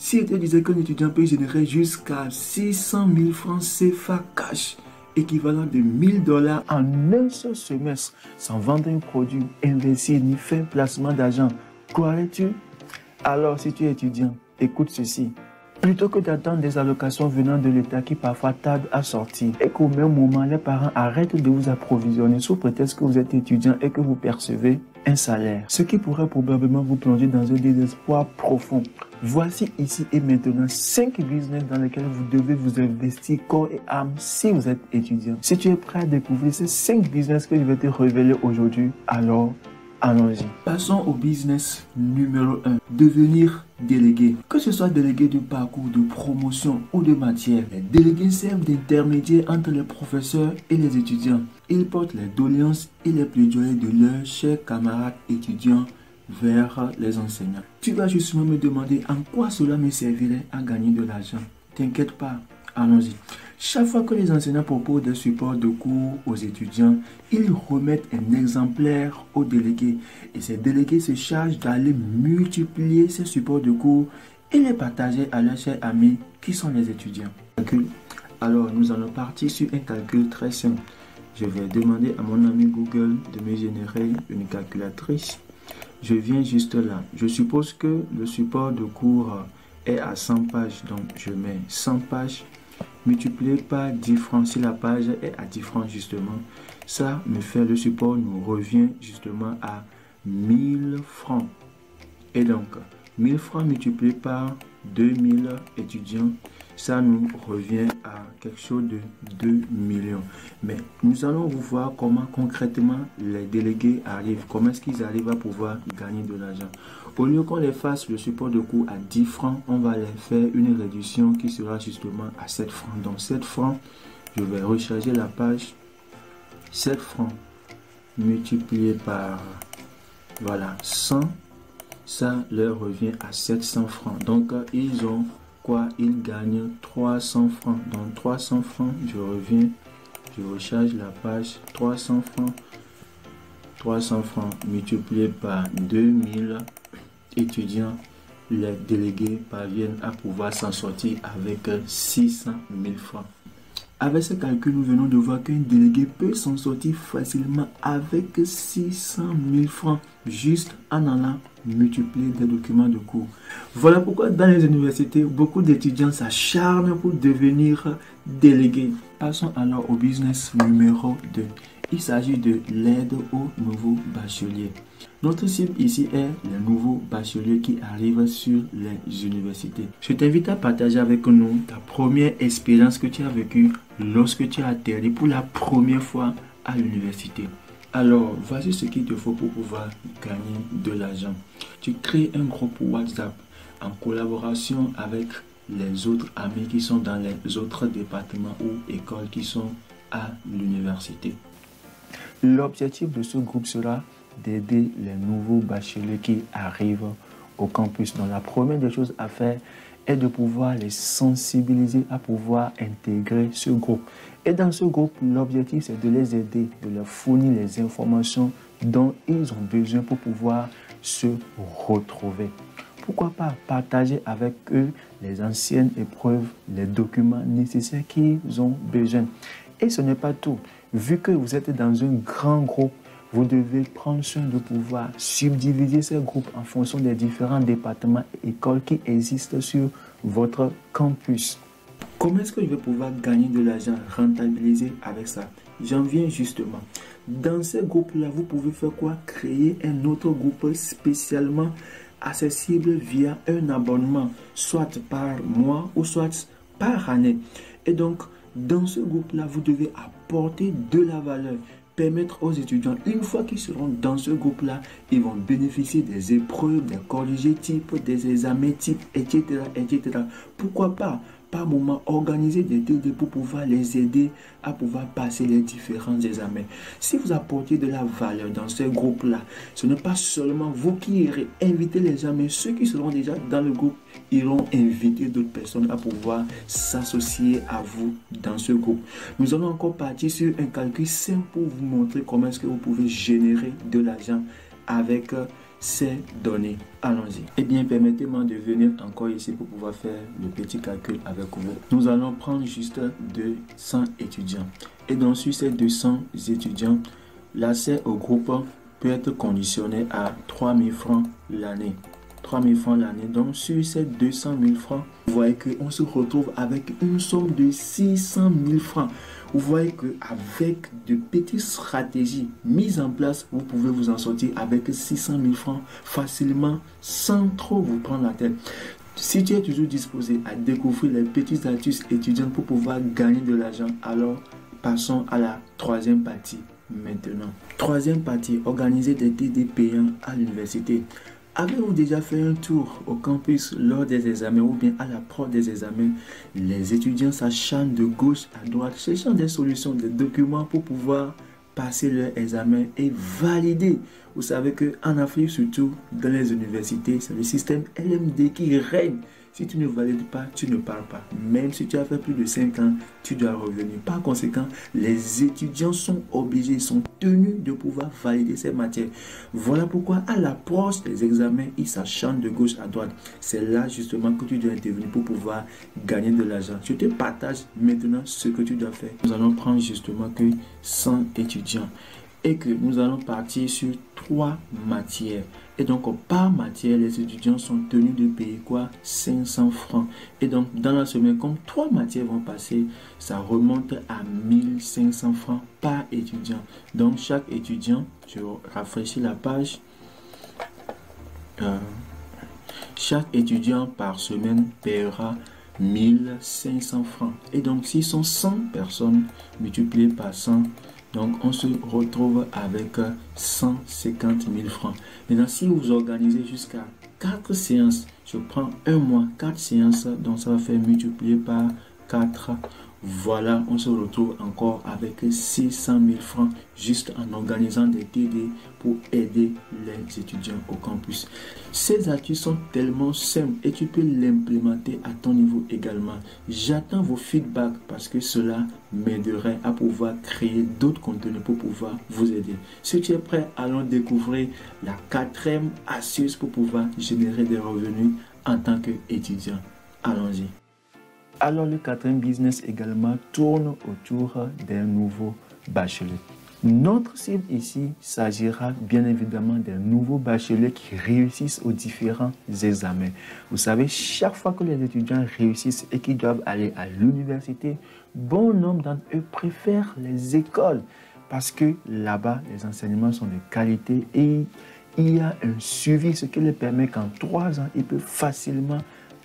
Si je te disais qu'un étudiant peut générer jusqu'à 600 000 francs CFA cash, équivalent de 1000 dollars en un seul semestre, sans vendre un produit, investir ni faire un placement d'argent, croirais-tu? Alors, si tu es étudiant, écoute ceci. Plutôt que d'attendre des allocations venant de l'État qui parfois tardent à sortir et qu'au même moment, les parents arrêtent de vous approvisionner sous prétexte que vous êtes étudiant et que vous percevez un salaire, ce qui pourrait probablement vous plonger dans un désespoir profond. Voici ici et maintenant 5 business dans lesquels vous devez vous investir corps et âme si vous êtes étudiant. Si tu es prêt à découvrir ces 5 business que je vais te révéler aujourd'hui, alors allons-y. Passons au business numéro 1. Devenir délégué. Que ce soit délégué de parcours, de promotion ou de matière, les délégués servent d'intermédiaires entre les professeurs et les étudiants. Ils portent les doléances et les plaidoyers de leurs chers camarades étudiants vers les enseignants. Tu vas justement me demander en quoi cela me servirait à gagner de l'argent. T'inquiète pas, allons-y. Chaque fois que les enseignants proposent des supports de cours aux étudiants, ils remettent un exemplaire aux délégués. Et ces délégués se chargent d'aller multiplier ces supports de cours et les partager à leurs chers amis qui sont les étudiants. Alors, nous allons partir sur un calcul très simple. Je vais demander à mon ami Google de me générer une calculatrice. Je viens juste là. Je suppose que le support de cours est à 100 pages. Donc, je mets 100 pages multiplié par 10 francs. Si la page est à 10 francs justement, ça me fait le support nous revient justement à 1000 francs. Et donc, 1000 francs multiplié par 2000 étudiants, ça nous revient à quelque chose de 2 millions. Mais nous allons vous voir comment concrètement les délégués arrivent, comment est-ce qu'ils arrivent à pouvoir gagner de l'argent. Au lieu qu'on les fasse le support de cours à 10 francs, on va les faire une réduction qui sera justement à 7 francs. Donc 7 francs, je vais recharger la page. 7 francs multiplié par voilà 100, ça leur revient à 700 francs. Donc ils ont quoi? Ils gagnent 300 francs. Donc 300 francs, je reviens, je recharge la page. 300 francs, 300 francs multiplié par 2000 étudiants, les délégués parviennent à pouvoir s'en sortir avec 600 000 francs. Avec ce calcul, nous venons de voir qu'un délégué peut s'en sortir facilement avec 600 000 francs juste en allant multiplier des documents de cours. Voilà pourquoi dans les universités, beaucoup d'étudiants s'acharnent pour devenir délégués. Passons alors au business numéro 2. Il s'agit de l'aide aux nouveaux bacheliers. Notre cible ici est les nouveaux bacheliers qui arrivent sur les universités. Je t'invite à partager avec nous ta première expérience que tu as vécue lorsque tu as atterri pour la première fois à l'université. Alors, voici ce qu'il te faut pour pouvoir gagner de l'argent. Tu crées un groupe WhatsApp en collaboration avec les autres amis qui sont dans les autres départements ou écoles qui sont à l'université. L'objectif de ce groupe sera d'aider les nouveaux bacheliers qui arrivent au campus. Donc la première des choses à faire est de pouvoir les sensibiliser à pouvoir intégrer ce groupe. Et dans ce groupe, l'objectif c'est de les aider, de leur fournir les informations dont ils ont besoin pour pouvoir se retrouver. Pourquoi pas partager avec eux les anciennes épreuves, les documents nécessaires qu'ils ont besoin. Et ce n'est pas tout. Vu que vous êtes dans un grand groupe, vous devez prendre soin de pouvoir subdiviser ces groupes en fonction des différents départements et écoles qui existent sur votre campus. Comment est-ce que je vais pouvoir gagner de l'argent, rentabiliser avec ça? J'en viens justement. Dans ces groupes-là, vous pouvez faire quoi? Créer un autre groupe spécialement accessible via un abonnement, soit par mois ou soit par année. Et donc, dans ce groupe-là, vous devez apporter de la valeur, permettre aux étudiants, une fois qu'ils seront dans ce groupe-là, ils vont bénéficier des épreuves, des corrigés types, des examens types, etc., etc. Pourquoi pas, par moment, organiser des TD pour pouvoir les aider à pouvoir passer les différents examens. Si vous apportez de la valeur dans ce groupe-là, ce n'est pas seulement vous qui irez inviter les gens, mais ceux qui seront déjà dans le groupe iront inviter d'autres personnes à pouvoir s'associer à vous dans ce groupe. Nous allons encore partir sur un calcul simple pour vous montrer comment est-ce que vous pouvez générer de l'argent avec c'est donné. Allons-y. Eh bien, permettez-moi de venir encore ici pour pouvoir faire le petit calcul avec vous. Nous allons prendre juste 200 étudiants. Et donc, sur ces 200 étudiants, l'accès au groupe peut être conditionné à 3 000 francs l'année. 3 000 francs l'année. Donc, sur ces 200 000 francs, vous voyez qu'on se retrouve avec une somme de 600 000 francs. Vous voyez qu'avec de petites stratégies mises en place, vous pouvez vous en sortir avec 600 000 francs facilement sans trop vous prendre la tête. Si tu es toujours disposé à découvrir les petites astuces étudiantes pour pouvoir gagner de l'argent, alors passons à la troisième partie maintenant. Troisième partie, organiser des TD payants à l'université. Avez-vous déjà fait un tour au campus lors des examens ou bien à l'approche des examens? Les étudiants s'acharnent de gauche à droite, cherchant des solutions, des documents pour pouvoir passer leur examen et valider. Vous savez qu'en Afrique, surtout dans les universités, c'est le système LMD qui règne. Si tu ne valides pas, tu ne parles pas. Même si tu as fait plus de 5 ans, tu dois revenir. Par conséquent, les étudiants sont obligés, sont tenus de pouvoir valider ces matières. Voilà pourquoi à l'approche des examens, ils s'acharnent de gauche à droite. C'est là justement que tu dois intervenir pour pouvoir gagner de l'argent. Je te partage maintenant ce que tu dois faire. Nous allons prendre justement que 100 étudiants et que nous allons partir sur 3 matières. Et donc, par matière, les étudiants sont tenus de payer quoi? 500 francs. Et donc, dans la semaine, comme 3 matières vont passer, ça remonte à 1500 francs par étudiant. Donc, chaque étudiant, je rafraîchis la page, chaque étudiant par semaine paiera 1500 francs. Et donc, s'ils sont 100 personnes multipliées par 100, donc, on se retrouve avec 150 000 francs. Maintenant, si vous organisez jusqu'à 4 séances, je prends un mois, 4 séances, donc ça va faire multiplier par 4. Voilà, on se retrouve encore avec 600 000 francs juste en organisant des TD pour aider les étudiants au campus. Ces astuces sont tellement simples et tu peux l'implémenter à ton niveau également. J'attends vos feedbacks parce que cela m'aiderait à pouvoir créer d'autres contenus pour pouvoir vous aider. Si tu es prêt, allons découvrir la 4e astuce pour pouvoir générer des revenus en tant qu'étudiant. Allons-y. Alors, le 4e business également tourne autour d'un nouveau bachelier. Notre cible ici s'agira bien évidemment des nouveaux bacheliers qui réussissent aux différents examens. Vous savez, chaque fois que les étudiants réussissent et qu'ils doivent aller à l'université, bon nombre d'entre eux préfèrent les écoles parce que là-bas, les enseignements sont de qualité et il y a un suivi, ce qui leur permet qu'en 3 ans, ils peuvent facilement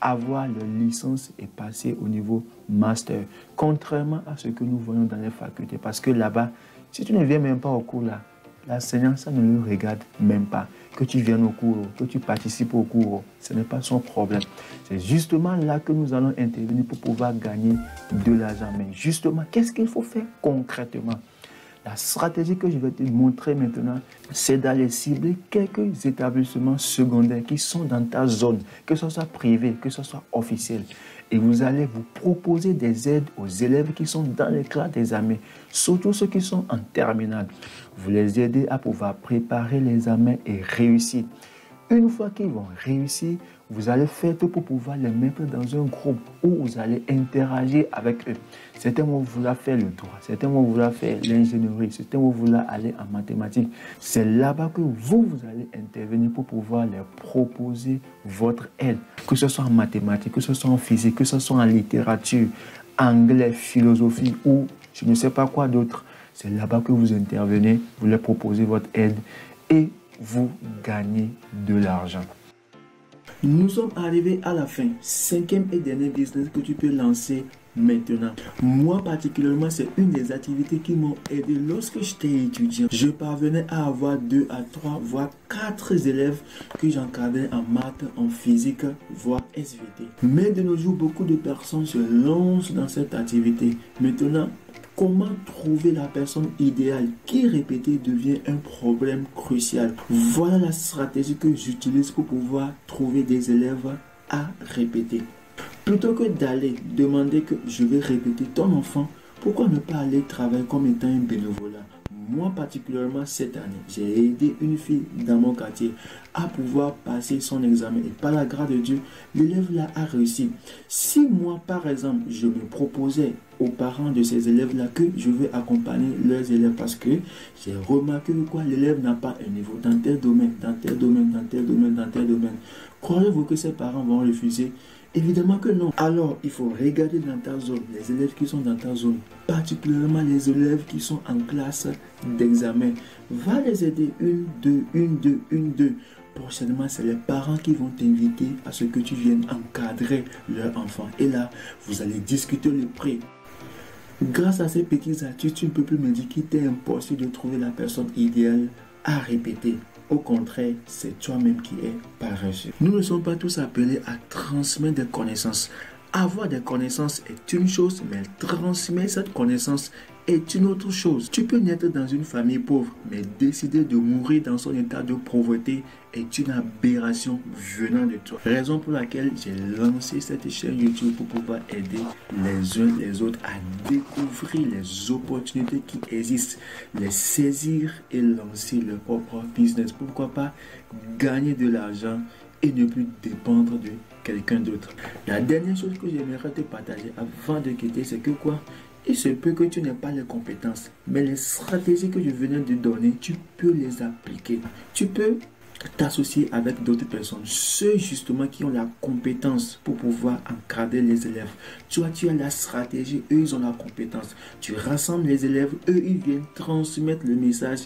avoir leur licence et passer au niveau master, contrairement à ce que nous voyons dans les facultés. Parce que là-bas, si tu ne viens même pas au cours là, l'enseignant, ça ne le regarde même pas. Que tu viennes au cours, que tu participes au cours, ce n'est pas son problème. C'est justement là que nous allons intervenir pour pouvoir gagner de l'argent. Mais justement, qu'est-ce qu'il faut faire concrètement? La stratégie que je vais te montrer maintenant, c'est d'aller cibler quelques établissements secondaires qui sont dans ta zone, que ce soit privé, que ce soit officiel. Et vous allez vous proposer des aides aux élèves qui sont dans les classes d'examen, surtout ceux qui sont en terminale. Vous les aidez à pouvoir préparer l'examen et réussir. Une fois qu'ils vont réussir, vous allez faire tout pour pouvoir les mettre dans un groupe où vous allez interagir avec eux. Certains vont vouloir faire le droit, certains vont vouloir faire l'ingénierie, certains vont vouloir aller en mathématiques. C'est là-bas que vous allez intervenir pour pouvoir leur proposer votre aide, que ce soit en mathématiques, que ce soit en physique, que ce soit en littérature, anglais, philosophie ou je ne sais pas quoi d'autre. C'est là-bas que vous intervenez, vous leur proposez votre aide et vous gagnez de l'argent. Nous sommes arrivés à la fin. 5e et dernier business que tu peux lancer maintenant. Moi particulièrement, c'est une des activités qui m'ont aidé lorsque j'étais étudiant. Je parvenais à avoir 2 à 3, voire 4 élèves que j'encadrais en maths, en physique, voire SVT. Mais de nos jours, beaucoup de personnes se lancent dans cette activité. Maintenant, comment trouver la personne idéale qui répéter devient un problème crucial. Voilà la stratégie que j'utilise pour pouvoir trouver des élèves à répéter. Plutôt que d'aller demander que je vais répéter ton enfant, pourquoi ne pas aller travailler comme étant un bénévolat? moi particulièrement cette année, j'ai aidé une fille dans mon quartier à pouvoir passer son examen et par la grâce de Dieu, l'élève là a réussi. Si moi par exemple, je me proposais aux parents de ces élèves-là que je veux accompagner leurs élèves parce que j'ai remarqué que quoi, l'élève n'a pas un niveau dans tel domaine, dans tel domaine, dans tel domaine, dans tel domaine. Croyez-vous que ses parents vont refuser? Évidemment que non. Alors, il faut regarder dans ta zone, les élèves qui sont dans ta zone, particulièrement les élèves qui sont en classe d'examen. Va les aider une, deux. Prochainement, c'est les parents qui vont t'inviter à ce que tu viennes encadrer leur enfant. Et là, vous allez discuter le prix. Grâce à ces petites astuces, tu ne peux plus me dire qu'il t'est impossible de trouver la personne idéale à répéter. Au contraire, c'est toi-même qui es paresseux. Nous ne sommes pas tous appelés à transmettre des connaissances. Avoir des connaissances est une chose, mais transmettre cette connaissance est une autre chose. Tu peux naître dans une famille pauvre, mais décider de mourir dans son état de pauvreté est une aberration venant de toi. Raison pour laquelle j'ai lancé cette chaîne YouTube pour pouvoir aider les uns les autres à découvrir les opportunités qui existent, les saisir et lancer leur propre business. Pourquoi pas gagner de l'argent et ne plus dépendre de quelqu'un d'autre. La dernière chose que j'aimerais te partager avant de quitter, c'est que quoi? Il se peut que tu n'aies pas les compétences, mais les stratégies que je venais de donner, tu peux les appliquer. Tu peux t'associer avec d'autres personnes, ceux justement qui ont la compétence pour pouvoir encadrer les élèves. Toi, tu as la stratégie, eux, ils ont la compétence. Tu rassembles les élèves, eux, ils viennent transmettre le message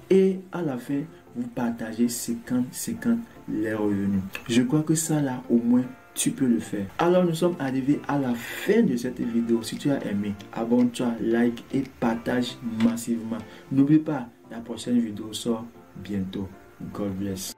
et à la fin, vous partagez 50-50 les revenus. Je crois que ça, là, au moins, tu peux le faire. Alors, nous sommes arrivés à la fin de cette vidéo. Si tu as aimé, abonne-toi, like et partage massivement. N'oublie pas, la prochaine vidéo sort bientôt. God bless.